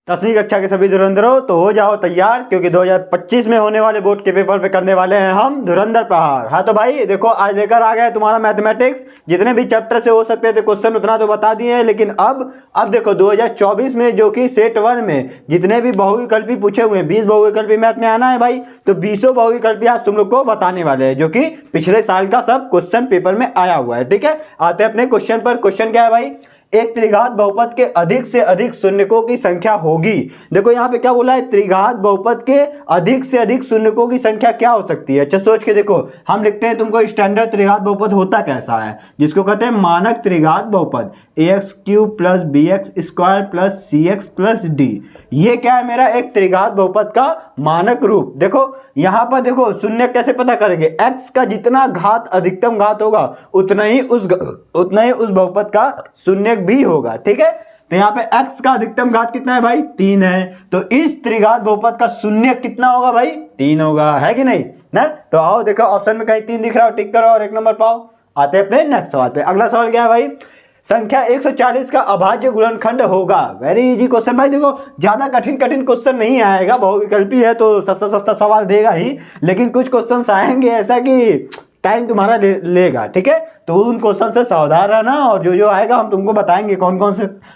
10वीं कक्षा के सभी धुरंधरों तो हो जाओ तैयार, क्योंकि 2025 में होने वाले बोर्ड के पेपर पे करने वाले हैं हम धुरंधर प्रहार। हाँ तो भाई देखो, आज लेकर आ गए तुम्हारा मैथमेटिक्स। जितने भी चैप्टर से हो सकते थे क्वेश्चन उतना तो बता दिए हैं, लेकिन अब देखो 2024 में जो कि सेट 1 में जितने भी बहुविकल्पी पूछे हुए हैं, 20 बहुविकल्पी मैथ में आना है भाई, तो 20 बहुविकल्पी आज तुम लोग को बताने वाले हैं, जो कि पिछले साल का सब क्वेश्चन पेपर में आया हुआ है। ठीक है, आते हैं अपने क्वेश्चन पर। क्वेश्चन क्या है भाई, एक त्रिघात बहुपद के अधिक से अधिक शून्यकों की संख्या होगी। देखो यहाँ पे क्या बोला है, त्रिघात बहुपद के अधिक से अधिक शून्यकों की संख्या क्या हो सकती है। अच्छा सोच के देखो, हम लिखते हैं तुमको स्टैंडर्ड त्रिघात बहुपद होता कैसा है, जिसको कहते हैं मानक त्रिघात बहुपद, ax³ + bx² + cx + d। ये क्या है, मेरा एक त्रिघात बहुपद का मानक रूप। देखो यहाँ पर देखो शून्य कैसे पता करेंगे, x का जितना घात अधिकतम घात होगा उतना ही उस बहुपद का शून्य भी होगा। ठीक है, तो यहाँ पे x का अधिकतम घात कितना है भाई, 3 है, तो इस त्रिघात बहुपद का शून्य कितना होगा भाई, 3 होगा, है कि नहीं ना। तो आओ देखो ऑप्शन में कहीं 3 दिख रहा हो, टिक करो और 1 नंबर पाओ। आते हैं अपने नेक्स्ट सवाल पे। अगला सवाल क्या है भाई, संख्या 140 का अभाज्य गुणनखंड होगा। वेरी इजी क्वेश्चन भाई, देखो ज्यादा कठिन क्वेश्चन नहीं आएगा, बहुविकल्पी है तो सस्ता सवाल देगा ही, लेकिन कुछ क्वेश्चन आएंगे ऐसा कि टाइम तुम्हारा लेगा। ठीक है, तो उन क्वेश्चन से सावधान रहना, और जो आएगा हम तुमको बताएंगे कौन कौन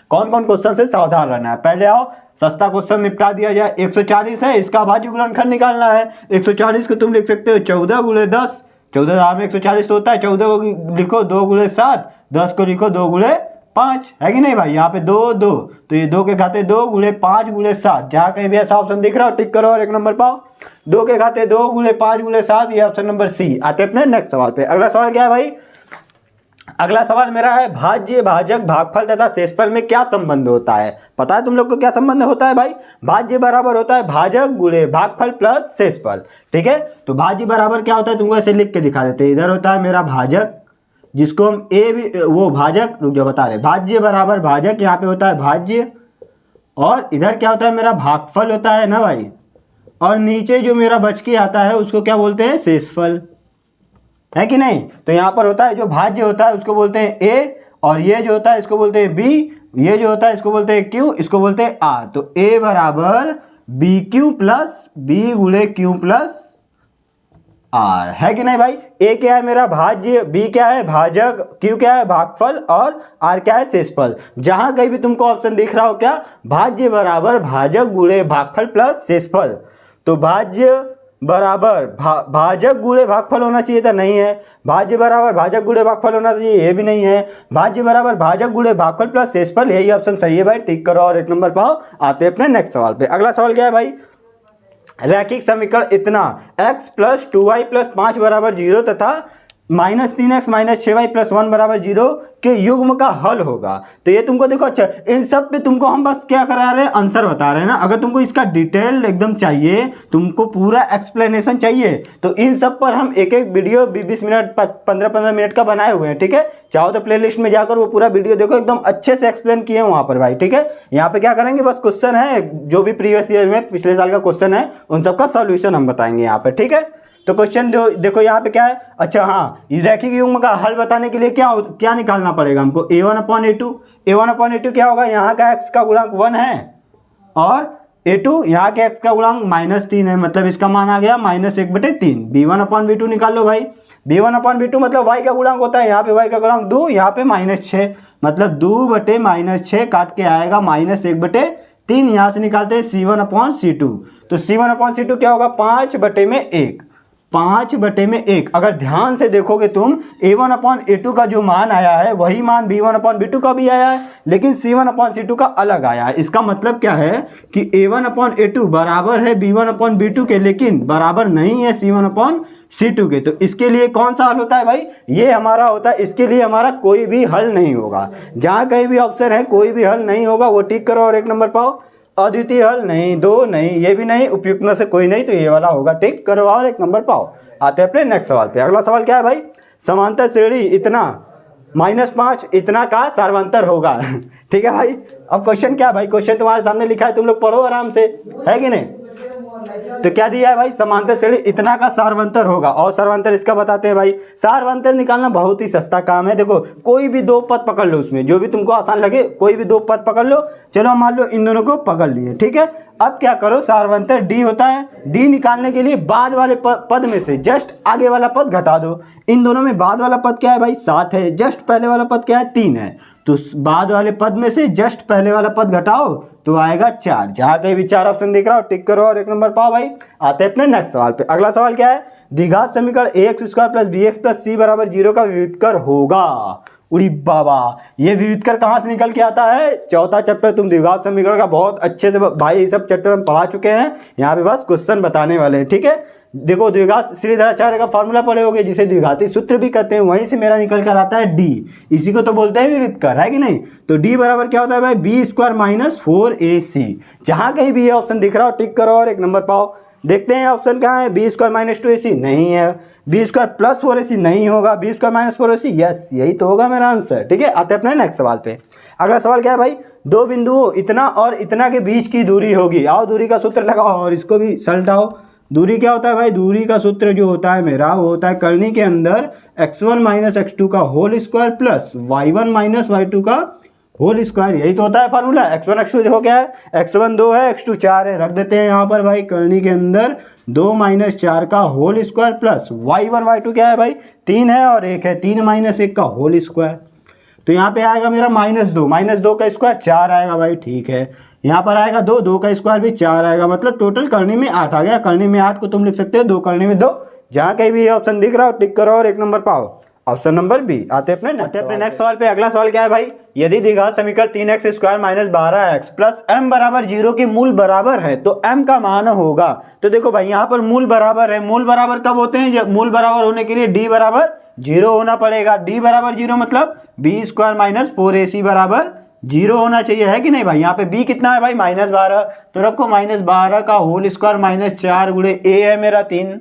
क्वेश्चन से सावधान रहना है। पहले आओ सस्ता क्वेश्चन निपटा दिया जाए। 140 है, इसका अभाज्य गुणनखंड निकालना है। 140 को तुम लिख सकते हो 14 × 10, 14 में 140 तो होता है, 14 को लिखो 2 × 7, 10 को लिखो 2 × 5, है कि नहीं भाई। यहाँ पे 2 2, तो ये 2 के खाते 2 × 5 × 7, जहाँ कहीं भी ऐसा ऑप्शन दिख रहा हो टिक करो और 1 नंबर पाओ। 2 के खाते 2 × 5 × 7, ये ऑप्शन नंबर सी। आते अपने नेक्स्ट सवाल पे। अगला सवाल क्या है भाई, अगला सवाल मेरा है भाज्य भाजक भागफल तथा शेषफल में क्या संबंध होता है। पता है तुम लोग को क्या संबंध होता है भाई, भाज्य बराबर होता है भाजक गुणे भागफल प्लस शेषफल। ठीक है, तो भाज्य बराबर क्या होता है तुमको ऐसे लिख के दिखा देते हैं। इधर होता है मेरा भाजक, जिसको हम ए भी वो भाजक, रुक जाओ बता रहे, भाज्य बराबर भाजक, यहाँ पे होता है भाज्य, और इधर क्या होता है मेरा भागफल होता है ना भाई, और नीचे जो मेरा बच के आता है उसको क्या बोलते हैं, शेषफल, है कि नहीं। तो यहाँ पर होता है जो भाज्य होता है उसको बोलते हैं ए, और ये जो होता है इसको बोलते हैं बी, ये जो होता है इसको बोलते हैं क्यू, इसको बोलते हैं आर। तो ए बराबर BQ + B × Q + आर, है कि नहीं भाई। ए क्या है मेरा भाज्य, बी क्या है भाजक, क्यू क्या है भागफल, और आर क्या है शेषफल। जहां कहीं भी तुमको ऑप्शन दिख रहा हो क्या, भाज्य बराबर भाजक गुणे भागफल प्लस शेषफल, तो भाज्य बराबर भाजक गुणे भागफल होना चाहिए था, नहीं है। भाज्य बराबर भाजक गुणे भागफल होना चाहिए, ये भी नहीं है। भाज्य बराबर भाजक गुणे भागफल प्लस शेषफल, यही ऑप्शन सही है भाई, टिक करो और 1 नंबर पाओ। आते हैं अपने नेक्स्ट सवाल पे। अगला सवाल क्या है भाई, रैखिक समीकरण इतना x + 2y + 5 = 0 तथा -3x - 6y + 1 = 0 के युग्म का हल होगा। तो ये तुमको देखो, अच्छा इन सब पे तुमको हम बस क्या करा रहे हैं, आंसर बता रहे हैं ना। अगर तुमको इसका डिटेल एकदम चाहिए, तुमको पूरा एक्सप्लेनेशन चाहिए, तो इन सब पर हम एक वीडियो 20 मिनट 15 मिनट का बनाए हुए हैं। ठीक है, चाहो तो प्लेलिस्ट में जाकर वो पूरा वीडियो देखो, एकदम अच्छे से एक्सप्लेन किए हैं वहाँ पर भाई। ठीक है, यहाँ पे क्या करेंगे, बस क्वेश्चन है जो भी प्रीवियस ईयर में पिछले साल का क्वेश्चन है उन सबका सोल्यूशन हम बताएंगे यहाँ पे। ठीक है, तो क्वेश्चन देखो यहाँ पे क्या है, अच्छा हाँ, रैखिक युग्म का हल बताने के लिए क्या निकालना पड़ेगा हमको, a1/a2। a1/a2 क्या होगा, यहाँ का x का गुणांक 1 है, और a2 यहाँ के x का गुणांक -3 है, मतलब इसका मान आ गया -1/3। b1/b2 निकाल लो भाई। b1/b2 मतलब y का गुणांक होता है, यहाँ पे y का गुणांक 2, यहाँ पे -6, मतलब 2/-6 काट के आएगा -1/3। यहाँ से निकालते हैं c1/c2, तो c1/c2 क्या होगा, 5/1, 5/1। अगर ध्यान से देखोगे तुम, a1/a2 का जो मान आया है वही मान b1/b2 का भी आया है, लेकिन c1/c2 का अलग आया है। इसका मतलब क्या है कि a1/a2 बराबर है b1/b2 के, लेकिन बराबर नहीं है c1/c2 के। तो इसके लिए कौन सा हल होता है भाई, ये हमारा होता है। इसके लिए हमारा कोई भी हल नहीं होगा, जहाँ कहीं भी ऑप्शन है कोई भी हल नहीं होगा, वो टिक करो और 1 नंबर पाओ। अद्वितीय हल नहीं, 2 नहीं, ये भी नहीं, उपयुक्त में से कोई नहीं, तो ये वाला होगा, टिक करो और 1 नंबर पाओ। आते हैं अपने नेक्स्ट सवाल पे। अगला सवाल क्या है भाई, समांतर श्रेणी इतना -5 इतना का सार्वंतर होगा। ठीक है भाई, अब क्वेश्चन क्या है भाई, क्वेश्चन तुम्हारे सामने लिखा है, तुम लोग पढ़ो आराम से, है कि नहीं। तो क्या दिया है भाई, समांतर श्रेणी इतना का सारवंतर होगा। और सारवंतर इसका बताते हैं भाई। सारवंतर निकालना बहुत ही सस्ता काम है। देखो कोई भी दो पद पकड़ लो, उसमें जो भी तुमको आसान लगे कोई भी दो पद पकड़ लो। चलो मान लो इन दोनों को पकड़ लिए, ठीक है। अब क्या करो, सारवंतर डी होता है। डी निकालने के लिए बाद वाले पद में से जस्ट आगे वाला पद घटा दो। इन दोनों में बाद वाला पद क्या है भाई, 7 है। जस्ट पहले वाला पद क्या है, 3 है। तो बाद वाले पद में से जस्ट पहले वाला पद घटाओ तो आएगा 4। जहां कहीं भी 4 ऑप्शन दिख रहा हो टिक करो और 1 नंबर पाओ भाई। आते हैं अपने नेक्स्ट सवाल पे। अगला सवाल क्या है, द्विघात समीकरण ax² + bx + c = 0 का विविधकर होगा। उड़ी बाबा, ये विविधकर कहाँ से निकल के आता है, चौथा चैप्टर तुम द्विघात समीकरण का बहुत अच्छे से भाई, ये सब चैप्टर हम पढ़ा चुके हैं। यहाँ पे बस क्वेश्चन बताने वाले हैं, ठीक है। देखो द्विघात श्रीधराचार्य का फॉर्मूला पढ़े होगे, जिसे द्विघाती सूत्र भी कहते हैं, वहीं से मेरा निकल कर आता है डी। इसी को तो बोलते हैं विविधकर, है कि नहीं। तो डी बराबर क्या होता है भाई, b² - 4ac। जहां कहीं भी ये ऑप्शन दिख रहा हो टिक करो और 1 नंबर पाओ। देखते हैं ऑप्शन कहाँ है, b² - 2ac नहीं है, b² + 4ac नहीं होगा, b² - 4ac यस, यही तो होगा मेरा आंसर, ठीक है। आते हैं अपने नेक्स्ट सवाल पे। अगला सवाल क्या है भाई, दो बिंदुओं इतना और इतना के बीच की दूरी होगी। आओ दूरी का सूत्र लगाओ और इसको भी सलटाओ। दूरी क्या होता है भाई, दूरी का सूत्र जो होता है मेरा वो होता है करनी के अंदर x1 - x2 का whole square plus y1 - y2 का होल स्क्वायर। यही तो होता है फार्मूला। x1 x2 देखो क्या है, x1 2 है, x2 4 है। रख देते हैं यहाँ पर भाई करनी के अंदर 2 - 4 का whole square plus y1 y2 क्या है भाई, 3 है और 1 है, 3 - 1 का होल स्क्वायर। तो यहाँ पे आएगा मेरा -2 का स्क्वायर 4 आएगा भाई, ठीक है। यहाँ पर आएगा 2 का स्क्वायर भी 4 आएगा, मतलब टोटल करनी में 8 आ गया। करनी में 8 को तुम लिख सकते हो 2 करनी में 2। जहाँ कहीं भी ये ऑप्शन दिख रहा हो टिक करो और 1 नंबर पाओ। Option number B. आते अपने नेक्स्ट सवाल पे। अगला सवाल क्या है भाई, यदि द्विघात समीकरण 3x² - 12x + m = 0 के मूल बराबर है तो m का मान होगा। तो देखो भाई यहाँ पर मूल बराबर है। मूल बराबर कब होते हैं, जब मूल बराबर होने के लिए d = 0 होना पड़ेगा। d = 0 मतलब b² - 4ac = 0 होना चाहिए, है कि नहीं भाई। यहाँ पे b कितना है भाई, -12। तो रखो -12 का होल स्क्वायर -4 गुणे a है मेरा 3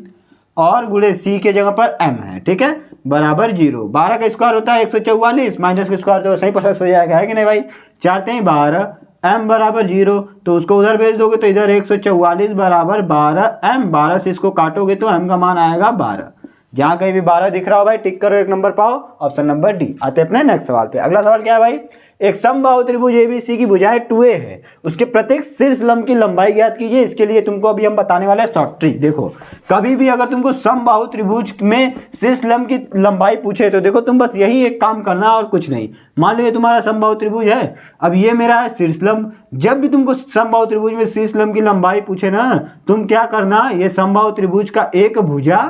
और गुणे c के जगह पर m है, ठीक है, बराबर 0। 12 का स्क्वायर होता है 144, माइनस का स्क्वायर तो सही प्लस हो जाएगा, है कि नहीं भाई। 4 × 12 m = 0, तो उसको उधर भेज दोगे तो इधर 144 = 12 m। 12 से इसको काटोगे तो m का मान आएगा 12। जहाँ कहीं भी 12 दिख रहा हो भाई टिक करो, 1 नंबर पाओ। Option number D. आते अपने नेक्स्ट सवाल पे। अगला सवाल क्या है भाई, एक समबाहु त्रिभुज ABC की भुजाएं 2a है, उसके प्रत्येक शीर्ष लंब की लंबाई ज्ञात कीजिए। इसके लिए तुमको अभी हम बताने वाले हैं शॉर्ट ट्रिक। देखो कभी भी अगर तुमको समबाहु त्रिभुज में शीर्ष लंब की लंबाई पूछे तो देखो तुम बस यही एक काम करना और कुछ नहीं। मान लो ये तुम्हारा समबाहु त्रिभुज है, अब ये मेरा है शीर्ष लंब। जब भी तुमको समबाहु त्रिभुज में शीर्ष लंब की लंबाई पूछे ना, तुम क्या करना, ये समबाहु त्रिभुज का एक भुजा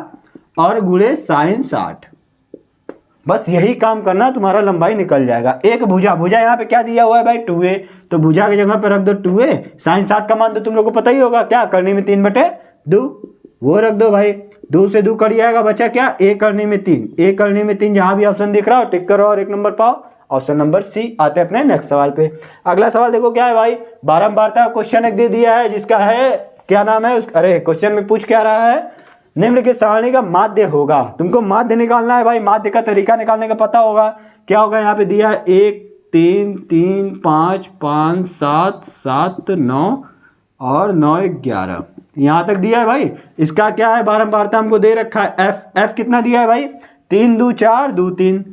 और गुणे sin 60, बस यही काम करना, तुम्हारा लंबाई निकल जाएगा। एक भुजा यहाँ पे क्या दिया हुआ है भाई 2a, तो भुजा की जगह पे रख दो 2a। sin 60 का मान तो तुम लोग को पता ही होगा, क्या करनी में 3/2, वो रख दो भाई। 2 से 2 कट जाएगा, बचा क्या, a करनी में 3। a करनी में 3 जहां भी ऑप्शन दिख रहा हो टिक करो और 1 नंबर पाओ। Option number C. आते हैं अपने नेक्स्ट सवाल पे। अगला सवाल देखो क्या है भाई, बारंबारता का क्वेश्चन एक दे दिया है जिसका है क्या नाम है, अरे क्वेश्चन में पूछ क्या रहा है, निम्नलिखित सारणी का माध्य होगा। तुमको माध्य निकालना है भाई। माध्य का तरीका निकालने का पता होगा, क्या होगा, यहाँ पे दिया है 1 3 3 5 5 7 7 9 और 9 11, यहाँ तक दिया है भाई। इसका क्या है, बारंबारता हमको दे रखा है f कितना दिया है भाई, 3 2 4 2 3,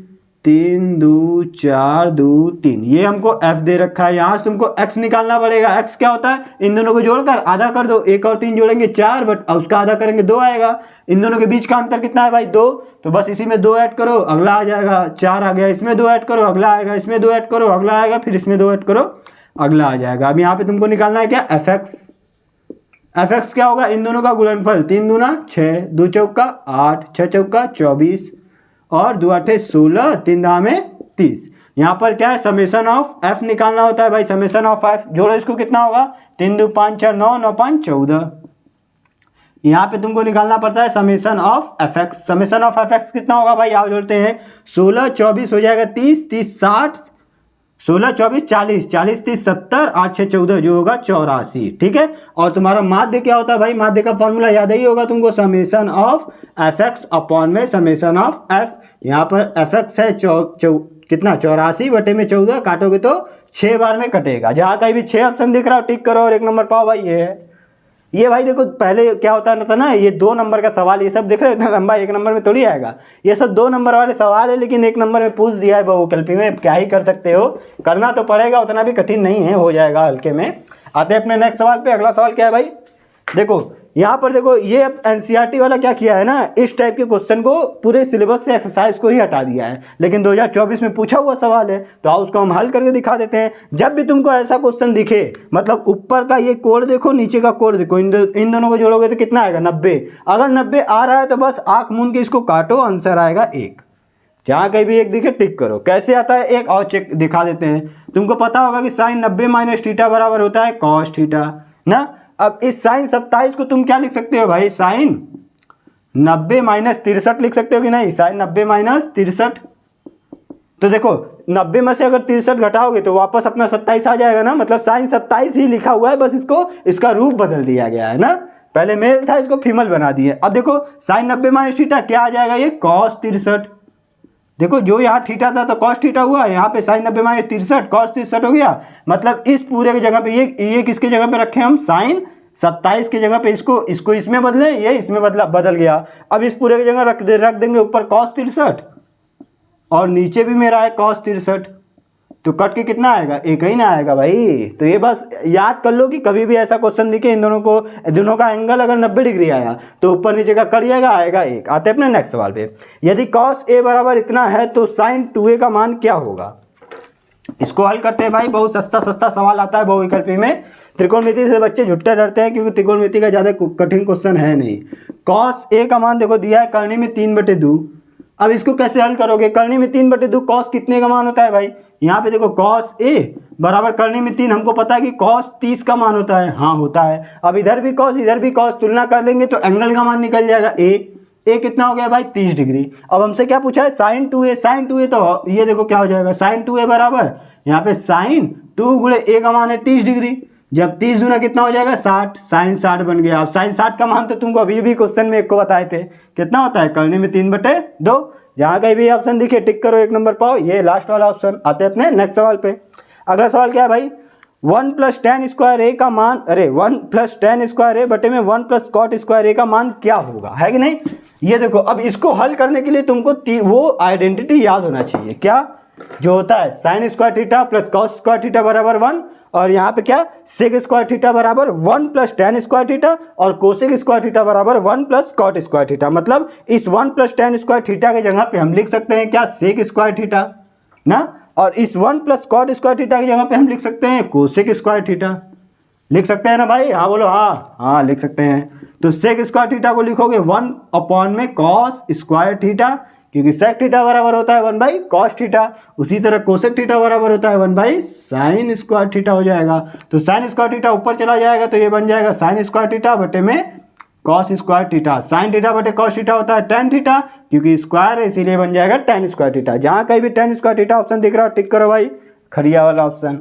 3 2 4 2 3, ये हमको f दे रखा है। यहाँ से तुमको x निकालना पड़ेगा। x क्या होता है, इन दोनों को जोड़कर आधा कर दो, 1 और 3 जोड़ेंगे 4, बट उसका आधा करेंगे 2 आएगा। इन दोनों के बीच का अंतर कितना है भाई 2, तो बस इसी में 2 ऐड करो, अगला आ जाएगा। 4 आ गया, इसमें 2 ऐड करो, अगला आएगा। इसमें 2 ऐड करो, अगला आएगा। फिर इसमें 2 ऐड करो, अगला आ जाएगा। अब यहाँ पे तुमको निकालना है क्या, fx क्या होगा, इन दोनों का गुणनफल, 3 दूना 6, 2 चौका 8, 6 चौका 24 और 2 8 16, 3 दाम में 30। यहाँ पर क्या है, समेशन ऑफ f निकालना होता है भाई। समेशन ऑफ f जोड़ो, इसको कितना होगा, 3 2 5 4 9 9 5 14। यहाँ पे तुमको निकालना पड़ता है summation of fx। Summation of fx कितना होगा भाई, आओ जोड़ते हैं। 16 24 हो जाएगा 30, 30 60, 16 24 40, 40 30 70, 8 6 14 जो होगा 84, ठीक है। और तुम्हारा माध्य क्या होता है भाई, माध्य का फॉर्मूला याद ही होगा तुमको, समेशन ऑफ fx अपॉन में समेशन ऑफ f। यहाँ पर fx है कितना, 84/14, काटोगे तो 6 बार में कटेगा। जहाँ कहीं भी 6 ऑप्शन दिख रहा हो टिक करो और 1 नंबर पाओ भाई। ये है, ये भाई देखो पहले क्या होता था ना, ये 2 नंबर का सवाल, ये सब देख रहे हो इतना लंबा 1 नंबर में थोड़ी आएगा, ये सब 2 नंबर वाले सवाल है, लेकिन 1 नंबर में पूछ दिया है बहुविकल्पी में, क्या ही कर सकते हो, करना तो पड़ेगा, उतना भी कठिन नहीं है, हो जाएगा हल्के में। आते हैं अपने नेक्स्ट सवाल पे। अगला सवाल क्या है भाई, देखो यहाँ पर देखो ये अब एनसीईआरटी वाला क्या किया है ना, इस टाइप के क्वेश्चन को पूरे सिलेबस से एक्सरसाइज को ही हटा दिया है, लेकिन 2024 में पूछा हुआ सवाल है, तो आओ उसको हम हल करके दिखा देते हैं। जब भी तुमको ऐसा क्वेश्चन दिखे, मतलब ऊपर का ये कोड देखो, नीचे का कोड देखो, इन दोनों को जोड़ोगे तो कितना आएगा 90। अगर 90 आ रहा है तो बस आँख मूंद के इसको काटो, आंसर आएगा 1। जहाँ कहीं भी 1 दिखे टिक करो। कैसे आता है एक और चेक दिखा देते हैं। तुमको पता होगा कि साइन 90 माइनस थीटा बराबर होता है कॉस थीटा ना। अब इस साइन 27 को तुम क्या लिख सकते हो भाई, साइन 90 माइनस 63 लिख सकते हो कि नहीं, साइन 90 माइनस 63। तो देखो 90 में से अगर 63 घटाओगे तो वापस अपना 27 आ जाएगा ना, मतलब साइन 27 ही लिखा हुआ है, बस इसको इसका रूप बदल दिया गया है ना, पहले मेल था इसको फीमेल बना दिए। अब देखो साइन 90 माइनस थीटा क्या आ जाएगा, ये कॉस 63। देखो जो यहाँ थीटा था तो कॉस थीटा हुआ, यहाँ पे साइन 90 माइनस 63 कॉस 63 हो गया। मतलब इस पूरे की जगह पे ये किसके जगह पे रखे हम, साइन 27 की जगह पे इसको इसमें बदले, ये इसमें बदल गया। अब इस पूरे की जगह रख देंगे ऊपर कॉस 63 और नीचे भी मेरा है कॉस 63, तो कट के कितना आएगा, 1 ही ना आएगा भाई। तो ये बस याद कर लो कि कभी भी ऐसा क्वेश्चन दिखे, इन दोनों का एंगल अगर 90 डिग्री आया तो ऊपर नीचे का कट जाएगा, आएगा 1। आते हैं अपने नेक्स्ट सवाल पे। यदि कॉस ए बराबर इतना है तो साइन 2a का मान क्या होगा। इसको हल करते हैं भाई, बहुत सस्ता सवाल आता है बहुविकल्पी में। त्रिकोणमिति से बच्चे झुट्टे डरते हैं क्योंकि त्रिकोणमिति का ज़्यादा कठिन क्वेश्चन है नहीं। कॉस ए का मान देखो दिया है करनी में 3/2। अब इसको कैसे हल करोगे, करनी में 3/2 कॉस कितने का मान होता है भाई, यहाँ पे देखो कॉस ए बराबर करनी में 3, हमको पता है कि कॉस 30 का मान होता है, हाँ होता है। अब इधर भी कॉस इधर भी कॉस, तुलना कर देंगे तो एंगल का मान निकल जाएगा ए कितना हो गया भाई 30 डिग्री। अब हमसे क्या पूछा है, साइन 2a, तो ये देखो क्या हो जाएगा, साइन 2a बराबर यहाँ पे साइन 2 गुणे a का मान है 30 डिग्री, जब 30 गुना कितना हो जाएगा 60, साइन 60 बन गया। अब साइन 60 का मान तो तुमको अभी भी क्वेश्चन में 1 को बताए थे, कितना होता है, करने में 3/2। जहाँ कहीं भी ऑप्शन दिखे टिक करो, 1 नंबर पाओ, ये लास्ट वाला ऑप्शन। आते हैं अपने नेक्स्ट सवाल पे। अगला सवाल क्या है भाई, 1 + tan स्क्वायर a का मान, 1 + tan स्क्वायर a बटे में 1 + cot स्क्वायर a का मान क्या होगा, है कि नहीं। ये देखो अब इसको हल करने के लिए तुमको वो आइडेंटिटी याद होना चाहिए, क्या जो होता है sine square theta plus cos square theta बराबर 1, और यहाँ पे क्या सेक स्क्वायर थीटा बराबर 1 + tan स्क्वायर थीटा, और कोसेक स्क्वायर थीटा बराबर 1 + cot स्क्वायर थीटा। मतलब इस 1 + tan स्क्वायर थीटा की जगह पे हम लिख सकते हैं क्या, सेक स्क्वायर थीटा ना, और इस 1 + cot स्क्वायर थीटा की जगह पे हम लिख सकते हैं कोसेक स्क्वायर थीटा। लिख सकते हैं ना भाई, हाँ बोलो, हाँ लिख सकते हैं। तो सेक स्क्वायर थीटा को लिखोगे 1 में कॉस स्क्वायर थीटा, क्योंकि सेक थीटा बराबर होता है 1/cos थीटा। उसी तरह कोसेक थीटा बराबर होता है 1/sin स्क्वायर थीटा हो जाएगा। तो साइन स्क्वायर थीटा ऊपर चला जाएगा तो ये बन जाएगा साइन स्क्वायर थीटा बटे में cos square theta. Sine theta बटे कॉस थीटा होता है tan थीटा, क्योंकि स्क्वायर है इसीलिए बन जाएगा tan स्क्वायर थीटा। जहाँ कहीं भी tan स्क्वायर थीटा ऑप्शन दिख रहा है टिक करो भाई, खड़िया वाला ऑप्शन।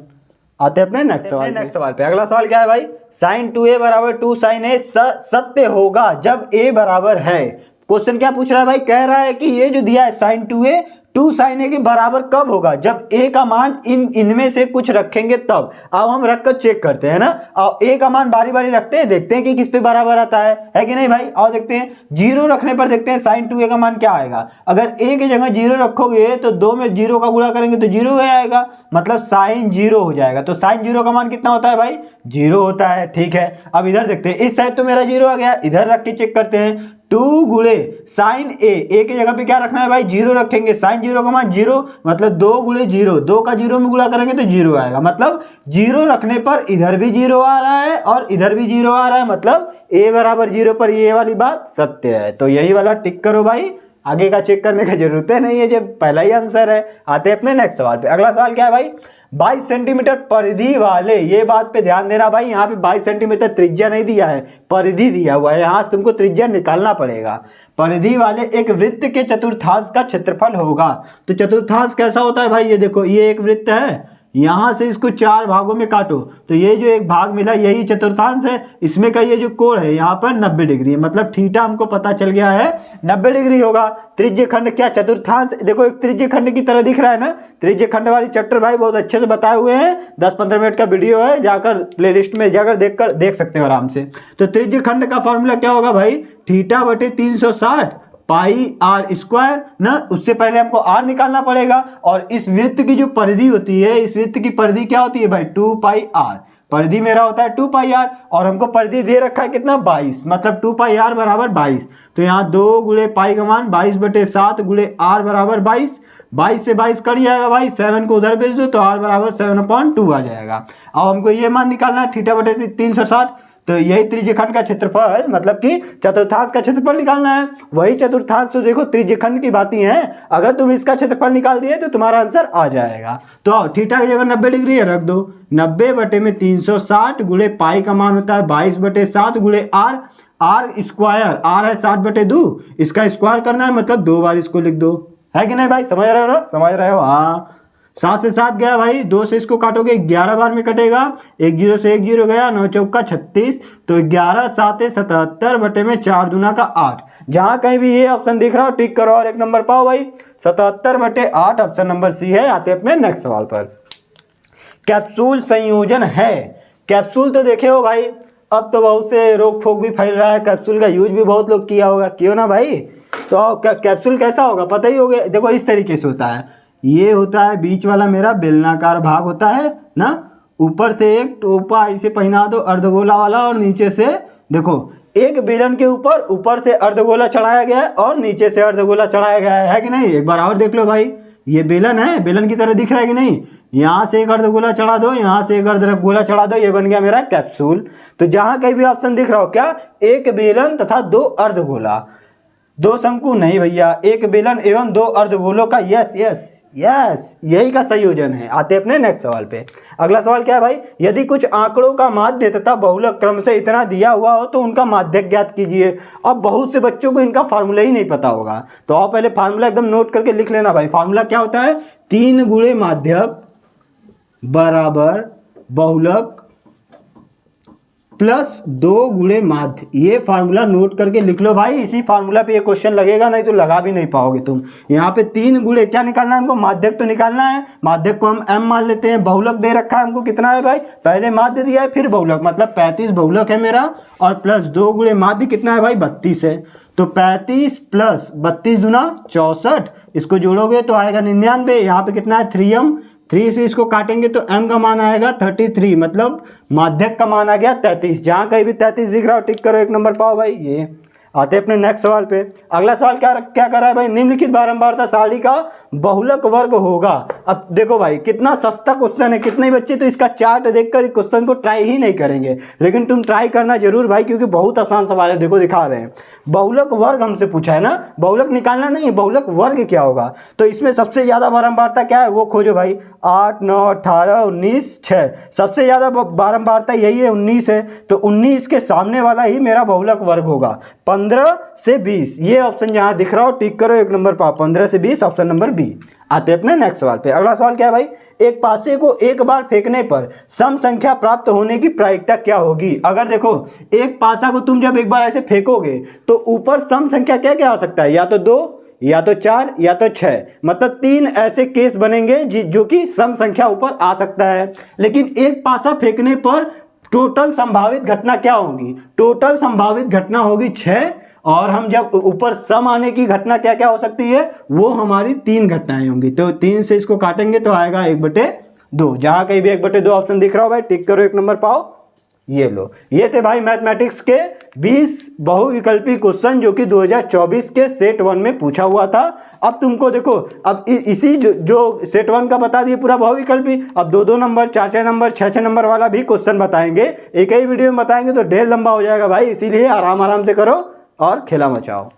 आते हैं अपने नेक्स्ट सवाल पे। अगला सवाल क्या है भाई, साइन 2a बराबर 2 sin a सत्य होगा जब a बराबर है। क्वेश्चन क्या पूछ रहा है भाई, कह रहा है कि ये जो दिया है साइन 2a 2 sin a के बराबर कब होगा, जब a का मान इनमें से कुछ रखेंगे तब। अब हम रखकर चेक करते हैं ना, और a का मान बारी बारी रखते हैं, देखते हैं कि किस पे बराबर आता है कि नहीं भाई। और देखते हैं 0 रखने पर देखते हैं साइन 2a का मान क्या आएगा। अगर a की जगह 0 रखोगे तो 2 में 0 का गुणा करेंगे तो 0 ही आएगा, मतलब साइन 0 हो जाएगा। तो साइन 0 का मान कितना होता है भाई, 0 होता है। ठीक है, अब इधर देखते हैं, इस साइड तो मेरा 0 आ गया, इधर रख के चेक करते हैं। 2 गुणे साइन a की जगह पे क्या रखना है भाई, 0 रखेंगे। साइन 0 का मान 0, मतलब 2 गुणे 0, 2 का 0 में गुणा करेंगे तो 0 आएगा। मतलब 0 रखने पर इधर भी 0 आ रहा है और इधर भी 0 आ रहा है, मतलब a बराबर 0 पर ये वाली बात सत्य है। तो यही वाला टिक करो भाई, आगे का चेक करने की जरूरत नहीं है, जब पहला ही आंसर है। आते हैं अपने नेक्स्ट सवाल पे। अगला सवाल क्या है भाई, 22 सेंटीमीटर परिधि वाले, ये बात पे ध्यान देना भाई, यहाँ पे 22 सेंटीमीटर त्रिज्या नहीं दिया है, परिधि दिया हुआ है, यहाँ से तुमको त्रिज्या निकालना पड़ेगा। परिधि वाले एक वृत्त के चतुर्थांश का क्षेत्रफल होगा। तो चतुर्थांश कैसा होता है भाई, ये देखो ये एक वृत्त है, यहाँ से इसको 4 भागों में काटो तो ये जो एक भाग मिला यही चतुर्थांश है। इसमें का ये जो कोण है यहाँ पर 90 डिग्री है, मतलब थीटा हमको पता चल गया है 90 डिग्री होगा। त्रिज्य खंड क्या चतुर्थांश, देखो एक त्रिज्य खंड की तरह दिख रहा है ना। त्रिज्य खंड वाली चैप्टर भाई बहुत अच्छे से बताए हुए हैं, 10-15 मिनट का वीडियो है, जाकर प्लेलिस्ट में जाकर देख सकते हो आराम से। तो त्रिज्य खंड का फॉर्मूला क्या होगा भाई, थीटा बटे 360 पाई आर स्क्वायर ना। उससे पहले हमको आर निकालना पड़ेगा, और इस वृत्त की जो परिधि होती है, इस वृत्त की परिधि क्या होती है भाई 2 पाई आर। परिधि मेरा होता है 2 पाई आर, और हमको परिधि दे रखा है कितना 22, मतलब 2 पाई आर बराबर 22। तो यहाँ 2 गुणे पाई का मान 22 बटे 7 गुणे आर बराबर 22। 22 से 22 कट जाएगा भाई, 7 को उधर भेज दो तो आर बराबर 7/2 आ जाएगा। अब हमको ये मान निकालना है थीटा बटे 360। तो यही त्रिज्यखंड का क्षेत्रफल, मतलब कि चतुर्थांश का क्षेत्रफल निकालना है। वही चतुर्थांश तो देखो त्रिज्यखंड की बातें हैं, अगर तुम इसका क्षेत्रफल निकाल दिए तो तुम्हारा आंसर आ जाएगा। तो थीटा की जगह 90 डिग्री है, रख दो 90 बटे में 360 गुणे पाई का मान होता है 22 बटे 7 गुणे आर। आर स्क्वायर, आर है 60 बटे 2, इसका स्क्वायर करना है, मतलब 2 बार इसको लिख दो, है कि नहीं भाई, समझ रहे हो ना, समझ रहे हो। हाँ 7 से 7 गया भाई, 2 से इसको काटोगे 11 बार में कटेगा, 1 0 से 1 0 गया, 9 चौका 36, तो 11 7 77 बटे में 4 दूना का 8। जहाँ कहीं भी ये ऑप्शन दिख रहा हो टिक करो और 1 नंबर पाओ भाई। 77 बटे 8 ऑप्शन नंबर सी है। आते अपने नेक्स्ट सवाल पर। कैप्सूल संयोजन है। कैप्सूल तो देखे हो भाई, अब तो बहुत से रोग फोक भी फैल रहा है, कैप्सूल का यूज भी बहुत लोग किया होगा, क्यों ना भाई। तो कैप्सूल कैसा होगा पता ही होगा, देखो इस तरीके से होता है। ये होता है बीच वाला मेरा बेलनाकार भाग होता है ना, ऊपर से एक टोपा इसे पहना दो अर्धगोला वाला, और नीचे से देखो एक बेलन के ऊपर से अर्धगोला चढ़ाया गया है और नीचे से अर्धगोला चढ़ाया गया है कि नहीं। एक बार और देख लो भाई, ये बेलन है, बेलन की तरह दिख रहा है कि नहीं। यहाँ से एक अर्धगोला चढ़ा दो, यहाँ से एक अर्धगोला चढ़ा दो, ये बन गया मेरा कैप्सूल। तो जहाँ कहीं भी ऑप्शन दिख रहा हो क्या, एक बेलन तथा 2 अर्धगोला, 2 शंकु नहीं भैया, एक बेलन एवं 2 अर्धगोलों का यस यही का संयोजन है। आते अपने नेक्स्ट सवाल पे। अगला सवाल क्या है भाई, यदि कुछ आंकड़ों का माध्य तथा बहुलक क्रम से इतना दिया हुआ हो तो उनका माध्यक ज्ञात कीजिए। अब बहुत से बच्चों को इनका फार्मूला ही नहीं पता होगा, तो आप पहले फार्मूला एकदम नोट करके लिख लेना भाई। फार्मूला क्या होता है, 3 गुणे माध्यक बराबर बहुलक प्लस 2 गुणे माध्य। ये फार्मूला नोट करके लिख लो भाई, इसी फार्मूला पे ये क्वेश्चन लगेगा, नहीं तो लगा भी नहीं पाओगे तुम। यहाँ पे 3 गुणे क्या निकालना है हमको, माध्यक तो निकालना है। माध्यक को हम m मान लेते हैं, बहुलक दे रखा है हमको कितना है भाई, पहले माध्य दिया है फिर बहुलक, मतलब 35 बहुलक है मेरा, और प्लस 2 गुणे माध्य कितना है भाई 32 है। तो 35 प्लस 32 दूना 64, इसको जोड़ोगे तो आएगा 99। यहाँ पे कितना है 3m, 3 से इसको काटेंगे तो m का मान आएगा 33, मतलब माध्यक का मान आ गया 33। जहाँ कहीं भी 33 दिख रहा हो टिक करो, 1 नंबर पाओ भाई। ये आते अपने नेक्स्ट सवाल पे। अगला सवाल क्या कर रहा है भाई, निम्नलिखित बारंबारता सारणी का बहुलक वर्ग होगा। अब देखो भाई कितना सस्ता क्वेश्चन है, कितने बच्चे तो इसका चार्ट देखकर क्वेश्चन को ट्राई ही नहीं करेंगे, लेकिन तुम ट्राई करना जरूर भाई, क्योंकि बहुत आसान सवाल है। देखो दिखा रहे हैं, बहुलक वर्ग हमसे पूछा है ना, बहुलक निकालना नहीं है, बहुलक वर्ग क्या होगा। तो इसमें सबसे ज्यादा बारंबारता क्या है वो खोजो भाई, 8 9 18 19 6, सबसे ज्यादा बारंबारता यही है 19 है, तो 19 के सामने वाला ही मेरा बहुलक वर्ग होगा। 15 से 20 ये ऑप्शन जहां दिख रहा हो टिक करो, 1 नंबर पाओ। 15 से 20 ऑप्शन नंबर बी। आते अपने नेक्स्ट सवाल पे। अगला सवाल क्या है भाई, एक पासे को एक बार फेंकने पर सम संख्या प्राप्त होने की प्रायिकता क्या होगी। अगर देखो एक पासा को तुम जब एक बार ऐसे फेंकोगे तो ऊपर सम संख्या क्या क्या आ सकता है, या तो 2 या तो 4 या तो 6, मतलब 3 ऐसे केस बनेंगे जो कि सम संख्या ऊपर आ सकता है। लेकिन एक पासा फेंकने पर टोटल संभावित घटना क्या होगी, टोटल संभावित घटना होगी 6, और हम जब ऊपर सम आने की घटना क्या क्या हो सकती है, वो हमारी 3 घटनाएं होंगी। तो 3 से इसको काटेंगे तो आएगा 1/2। जहां कहीं भी 1/2 ऑप्शन दिख रहा हो भाई टिक करो, 1 नंबर पाओ। ये लो, ये थे भाई मैथमेटिक्स के 20 बहुविकल्पी क्वेश्चन जो कि 2024 के सेट 1 में पूछा हुआ था। अब तुमको देखो, अब इसी जो सेट 1 का बता दिए पूरा बहुविकल्पी, अब 2-2 नंबर 4-4 नंबर 6-6 नंबर वाला भी क्वेश्चन बताएंगे, एक ही वीडियो में बताएंगे तो ढेर लंबा हो जाएगा भाई। इसीलिए आराम से करो और खेला मचाओ।